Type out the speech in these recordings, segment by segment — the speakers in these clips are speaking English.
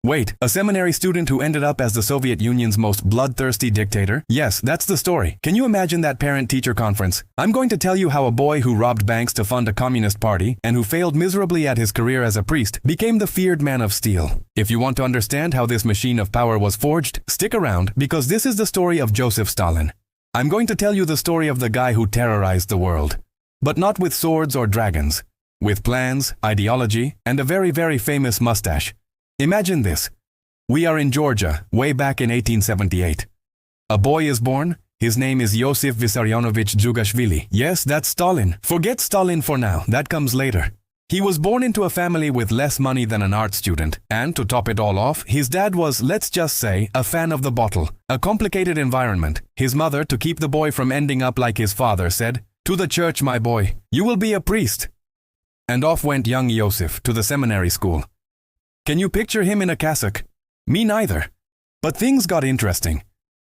Wait, a seminary student who ended up as the Soviet Union's most bloodthirsty dictator? Yes, that's the story. Can you imagine that parent-teacher conference? I'm going to tell you how a boy who robbed banks to fund a communist party and who failed miserably at his career as a priest became the feared man of steel. If you want to understand how this machine of power was forged, stick around because this is the story of Joseph Stalin. I'm going to tell you the story of the guy who terrorized the world. But not with swords or dragons. With plans, ideology, and a very, very famous mustache. Imagine this. We are in Georgia, way back in 1878. A boy is born. His name is Joseph Vissarionovich Djugashvili. Yes, that's Stalin. Forget Stalin for now, that comes later. He was born into a family with less money than an art student, and to top it all off, his dad was, let's just say, a fan of the bottle. A complicated environment. His mother, to keep the boy from ending up like his father, said, "To the church, my boy. You will be a priest." And off went young Joseph to the seminary school. Can you picture him in a cassock? Me neither. But things got interesting.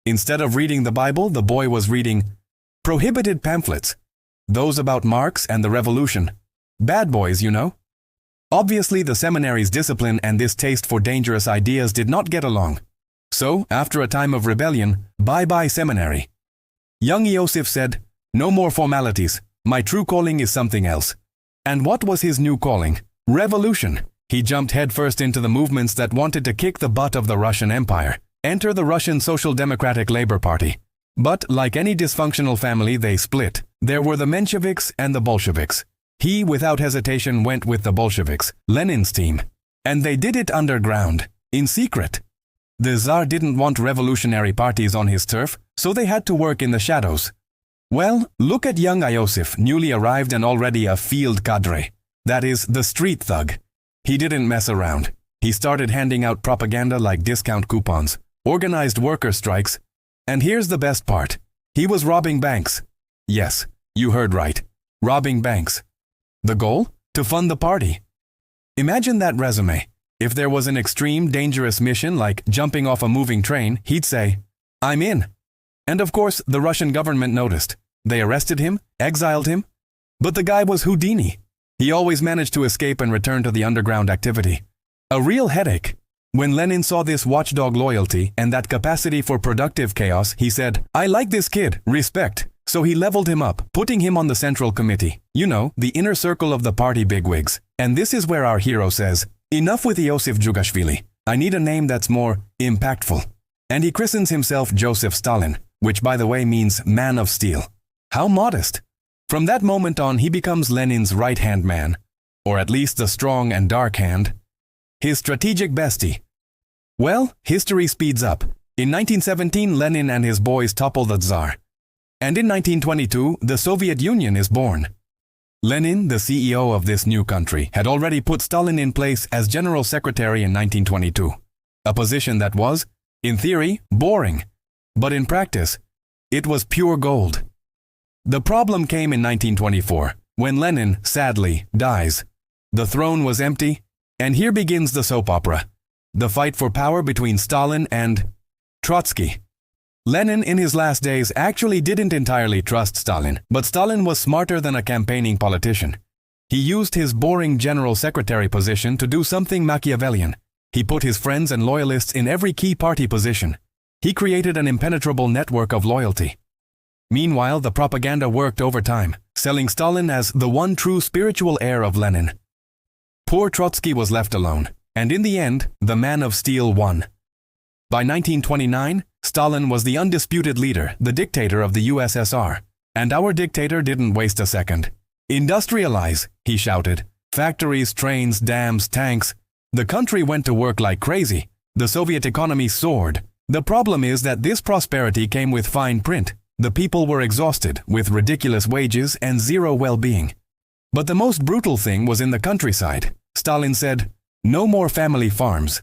Instead of reading the Bible, the boy was reading prohibited pamphlets. Those about Marx and the revolution. Bad boys, you know. Obviously, the seminary's discipline and this taste for dangerous ideas did not get along. So, after a time of rebellion, bye-bye seminary. Young Joseph said, "No more formalities. My true calling is something else." And what was his new calling? Revolution. He jumped headfirst into the movements that wanted to kick the butt of the Russian Empire. Enter the Russian Social Democratic Labor Party. But, like any dysfunctional family, they split. There were the Mensheviks and the Bolsheviks. He, without hesitation, went with the Bolsheviks, Lenin's team. And they did it underground, in secret. The Tsar didn't want revolutionary parties on his turf, so they had to work in the shadows. Well, look at young Iosif, newly arrived and already a field cadre. That is, the street thug. He didn't mess around. He started handing out propaganda like discount coupons, organized worker strikes, and here's the best part. He was robbing banks. Yes, you heard right. Robbing banks. The goal? To fund the party. Imagine that resume. If there was an extreme, dangerous mission like jumping off a moving train, he'd say, "I'm in." And of course, the Russian government noticed. They arrested him, exiled him. But the guy was Houdini. He always managed to escape and return to the underground activity. A real headache. When Lenin saw this watchdog loyalty and that capacity for productive chaos, he said, "I like this kid, respect." So he leveled him up, putting him on the Central Committee. You know, the inner circle of the party bigwigs. And this is where our hero says, "Enough with Joseph Djugashvili. I need a name that's more impactful." And he christens himself Joseph Stalin, which by the way means man of steel. How modest. From that moment on, he becomes Lenin's right-hand man, or at least the strong and dark hand. His strategic bestie. Well, history speeds up. In 1917, Lenin and his boys topple the Tsar. And in 1922, the Soviet Union is born. Lenin, the CEO of this new country, had already put Stalin in place as General Secretary in 1922. A position that was, in theory, boring. But in practice, it was pure gold. The problem came in 1924, when Lenin, sadly, dies. The throne was empty, and here begins the soap opera. The fight for power between Stalin and Trotsky. Lenin in his last days actually didn't entirely trust Stalin, but Stalin was smarter than a campaigning politician. He used his boring general secretary position to do something Machiavellian. He put his friends and loyalists in every key party position. He created an impenetrable network of loyalty. Meanwhile, the propaganda worked overtime, selling Stalin as the one true spiritual heir of Lenin. Poor Trotsky was left alone, and in the end, the man of steel won. By 1929, Stalin was the undisputed leader, the dictator of the USSR. And our dictator didn't waste a second. "Industrialize," he shouted. Factories, trains, dams, tanks. The country went to work like crazy. The Soviet economy soared. The problem is that this prosperity came with fine print. The people were exhausted, with ridiculous wages and zero well-being. But the most brutal thing was in the countryside. Stalin said, "No more family farms."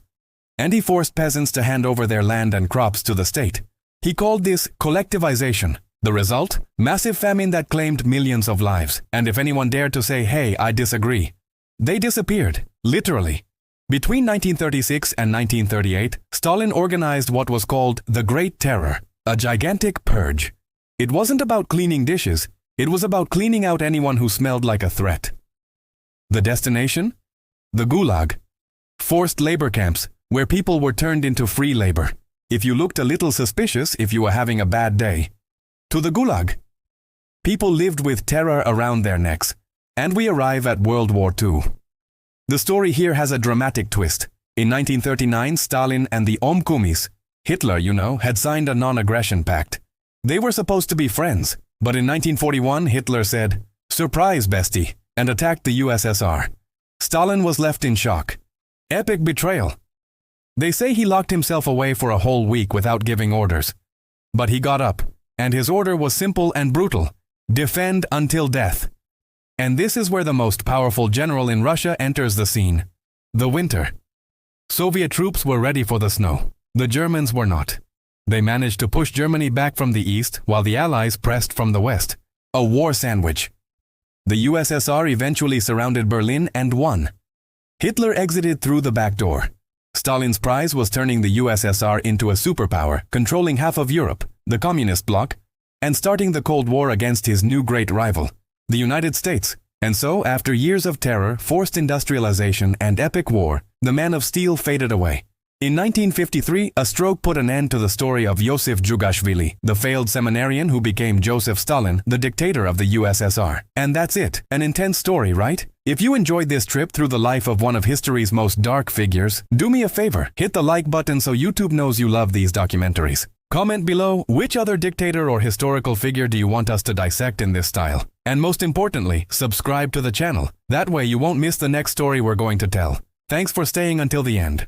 And he forced peasants to hand over their land and crops to the state. He called this collectivization. The result? Massive famine that claimed millions of lives. And if anyone dared to say, "Hey, I disagree," they disappeared, literally. Between 1936 and 1938, Stalin organized what was called the Great Terror, a gigantic purge. It wasn't about cleaning dishes, it was about cleaning out anyone who smelled like a threat. The destination? The Gulag. Forced labor camps, where people were turned into free labor. If you looked a little suspicious if you were having a bad day. To the Gulag. People lived with terror around their necks. And we arrive at World War II. The story here has a dramatic twist. In 1939, Stalin and the Omkumis, Hitler, had signed a Non-Aggression Pact. They were supposed to be friends, but in 1941, Hitler said, "Surprise, bestie," and attacked the USSR. Stalin was left in shock. Epic betrayal. They say he locked himself away for a whole week without giving orders. But he got up, and his order was simple and brutal: defend until death. And this is where the most powerful general in Russia enters the scene. The winter. Soviet troops were ready for the snow. The Germans were not. They managed to push Germany back from the east while the Allies pressed from the west. A war sandwich. The USSR eventually surrounded Berlin and won. Hitler exited through the back door. Stalin's prize was turning the USSR into a superpower, controlling half of Europe, the communist bloc, and starting the Cold War against his new great rival, the United States. And so, after years of terror, forced industrialization, and epic war, the man of steel faded away. In 1953, a stroke put an end to the story of Joseph Jugashvili, the failed seminarian who became Joseph Stalin, the dictator of the USSR. And that's it. An intense story, right? If you enjoyed this trip through the life of one of history's most dark figures, do me a favor, hit the like button so YouTube knows you love these documentaries. Comment below, which other dictator or historical figure do you want us to dissect in this style? And most importantly, subscribe to the channel. That way you won't miss the next story we're going to tell. Thanks for staying until the end.